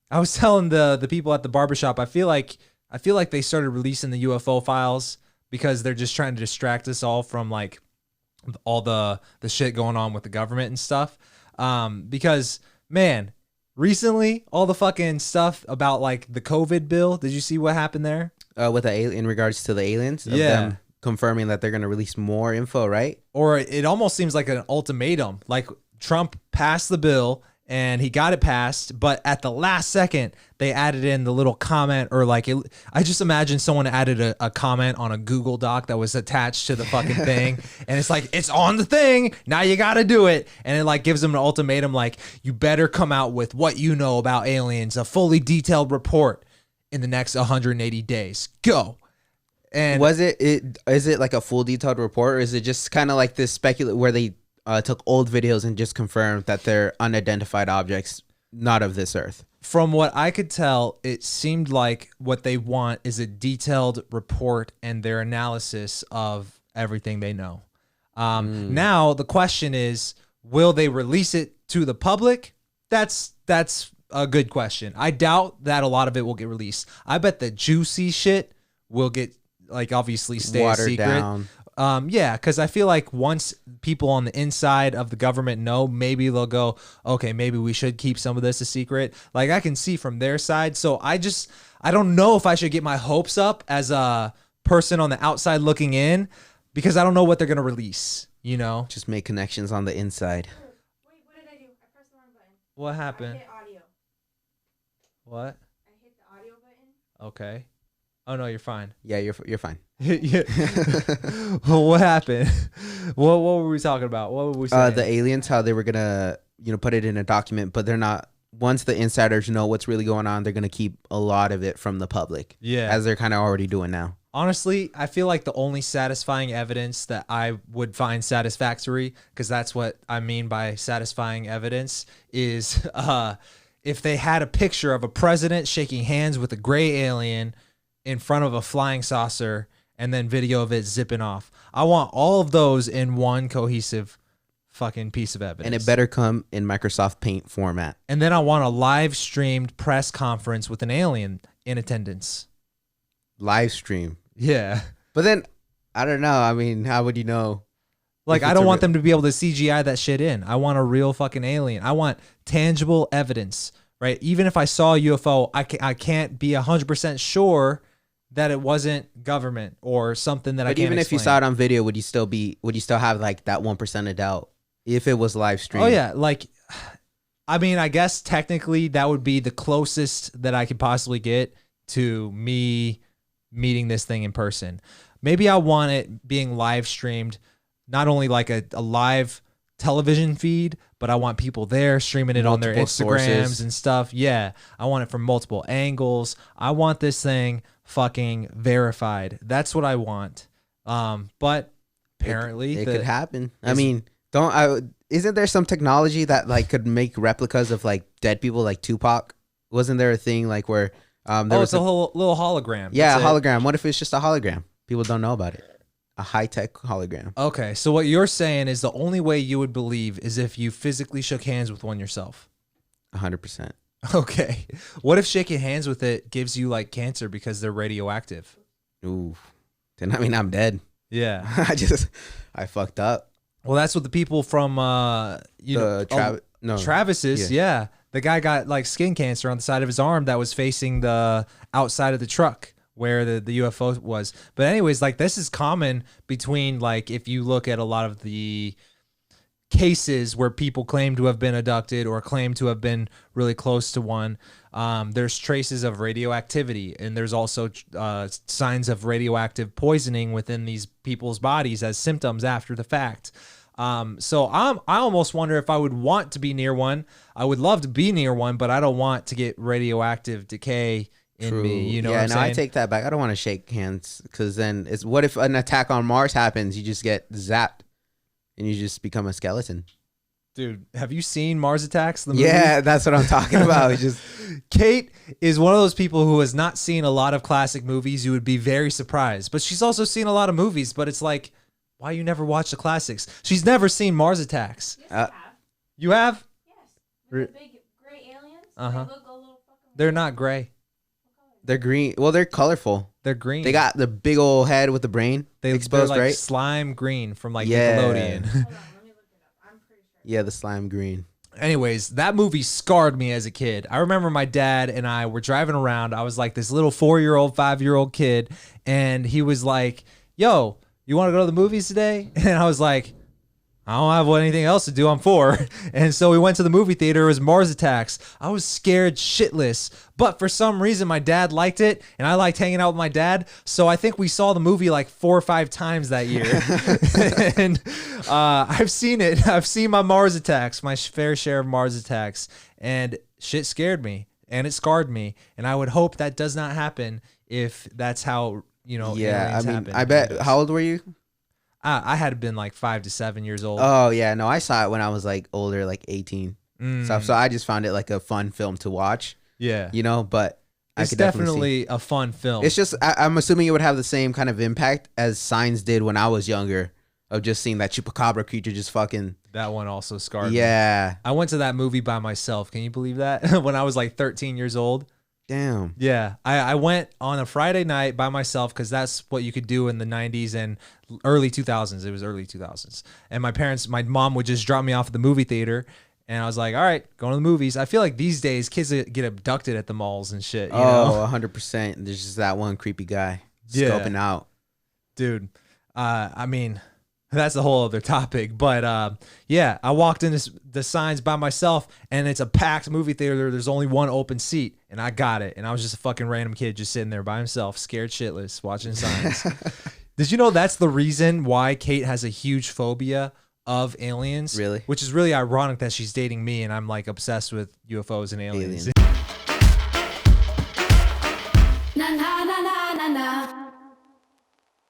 I was telling the people at the barbershop, I feel like they started releasing the UFO files because they're just trying to distract us all from like all the shit going on with the government and stuff. Because man, recently all the fucking stuff about like the COVID bill. Did you see what happened there? With in regards to the aliens, of Yeah. them confirming that they're going to release more info, right? Or it almost seems like an ultimatum. Like Trump passed the bill and he got it passed, but at the last second they added in the little comment or like I just imagine someone added a comment on a Google Doc that was attached to the fucking thing, and it's like it's on the thing now, you got to do it, and it like gives them an ultimatum like you better come out with what you know about aliens, a fully detailed report in the next 180 days. Go. And Was is it like a full detailed report, or is it just kind of like this speculate where they took old videos and just confirmed that they're unidentified objects, not of this earth? from what I could tell, it seemed like what they want is a detailed report and their analysis of everything they know. Now the question is, will they release it to the public? That's a good question. I doubt that a lot of it will get released. I bet the juicy shit will get like obviously stay a Watered secret. down. Yeah, because I feel like once people on the inside of the government know, maybe they'll go, okay, maybe we should keep some of this a secret. Like I can see from their side. So I don't know if I should get my hopes up as a person on the outside looking in because I don't know what they're going to release, you know? Just make connections on the inside. Wait, what did I do? I pressed the wrong button. What I happened? hit audio. What? I hit the audio button. Okay. Oh, no, you're fine. Yeah, you're fine. Yeah. Well, what happened? What were we talking about? What were we saying? The aliens, how they were gonna put it in a document, but they're not. Once the insiders know what's really going on, they're gonna keep a lot of it from the public. Yeah. as they're kind of already doing now. Honestly, I feel like the only satisfying evidence that I would find satisfactory, because that's what I mean by satisfying evidence, is if they had a picture of a president shaking hands with a gray alien in front of a flying saucer and then video of it zipping off. I want all of those in one cohesive fucking piece of evidence. And it better come in Microsoft Paint format. And then I want a live streamed press conference with an alien in attendance. Live stream. Yeah. But then, I don't know. I mean, how would you know? Like, If I it's don't a want re- them to be able to CGI that shit in. I want a real fucking alien. I want tangible evidence, right? Even if I saw a UFO, I can't be 100% sure that it wasn't government or something that I But can't even if you explain. saw it on video, would you still have like that 1% of doubt if it was live stream? Oh, yeah. Like, I mean, I guess technically that would be the closest that I could possibly get to me meeting this thing in person. Maybe I want it being live streamed, not only like a live television feed, but I want people there streaming it on their Multiple Instagrams sources. and stuff. Yeah. I want it from multiple angles. I want this thing fucking verified. That's what I want. But apparently it could happen. I mean, isn't there some technology that like could make replicas of like dead people, like Tupac? Wasn't there a thing like where there was it's a whole little hologram. yeah, a That's it. hologram? What if it's just a hologram? People don't know about it. A high-tech hologram. Okay, so what you're saying is the only way you would believe is if you physically shook hands with one yourself. 100%. Okay. What if shaking hands with it gives you like cancer because they're radioactive? Ooh. Then I mean I'm dead. Yeah. I fucked up. Well, that's what the people from Travis's, yeah. The guy got like skin cancer on the side of his arm that was facing the outside of the truck where the UFO was. But anyways, like this is common between like if you look at a lot of the cases where people claim to have been abducted or claim to have been really close to one, there's traces of radioactivity, and there's also signs of radioactive poisoning within these people's bodies as symptoms after the fact. So I almost wonder if I would want to be near one. I would love to be near one, but I don't want to get radioactive decay in me. You know what I'm saying? I take that back. I don't want to shake hands because then it's what if an attack on Mars happens? You just get zapped and you just become a skeleton. Dude, have you seen Mars Attacks? The movie? Yeah, that's what I'm talking about. It's just Kate is one of those people who has not seen a lot of classic movies. You would be very surprised, but she's also seen a lot of movies. But it's like, why you never watch the classics? She's never seen Mars Attacks. Yes, I have. You have? Yes. With the big gray aliens. Uh-huh. They look a little fucking They're not gray. They're green. Well, they're colorful. They're green. They got the big old head with the brain exposed, they're like right? slime green from like Yeah. Nickelodeon. Hold on, let me look it up. I'm pretty sure. Yeah, the slime green. Anyways, that movie scarred me as a kid. I remember my dad and I were driving around. I was like this little 4-year-old, 5-year-old kid, and he was like, "Yo, you want to go to the movies today?" And I was like, I don't have anything else to do. I'm 4. And so we went to the movie theater. It was Mars Attacks. I was scared shitless. But for some reason, my dad liked it, and I liked hanging out with my dad. So I think we saw the movie like 4 or 5 times that year. And I've seen it. I've seen my Mars Attacks, my fair share of Mars Attacks. And shit scared me, and it scarred me. And I would hope that does not happen if that's how, Yeah, aliens I mean, happen. I bet. How old were you? I had been like 5 to 7 years old. Oh yeah, no, I saw it when I was like older, like 18. So I just found it like a fun film to watch. Yeah. But I It's could definitely definitely a fun film. It's just I'm assuming it would have the same kind of impact as Signs did when I was younger, of just seeing that chupacabra creature just fucking. That one also scarred me. Yeah. I went to that movie by myself. Can you believe that? When I was like 13 years old. Damn. Yeah. I went on a Friday night by myself because that's what you could do in the 90s and early 2000s. It was early 2000s. And my mom would just drop me off at the movie theater. And I was like, all right, going to the movies. I feel like these days kids get abducted at the malls and shit. You know? 100%. There's just that one creepy guy Yeah. scoping out. Dude, I mean, that's a whole other topic. But yeah, I walked into the Signs by myself, and it's a packed movie theater. There's only one open seat, and I got it. And I was just a fucking random kid just sitting there by himself, scared shitless, watching Signs. Did you know that's the reason why Kate has a huge phobia of aliens? Really? Which is really ironic that she's dating me, and I'm like obsessed with UFOs and aliens. Aliens.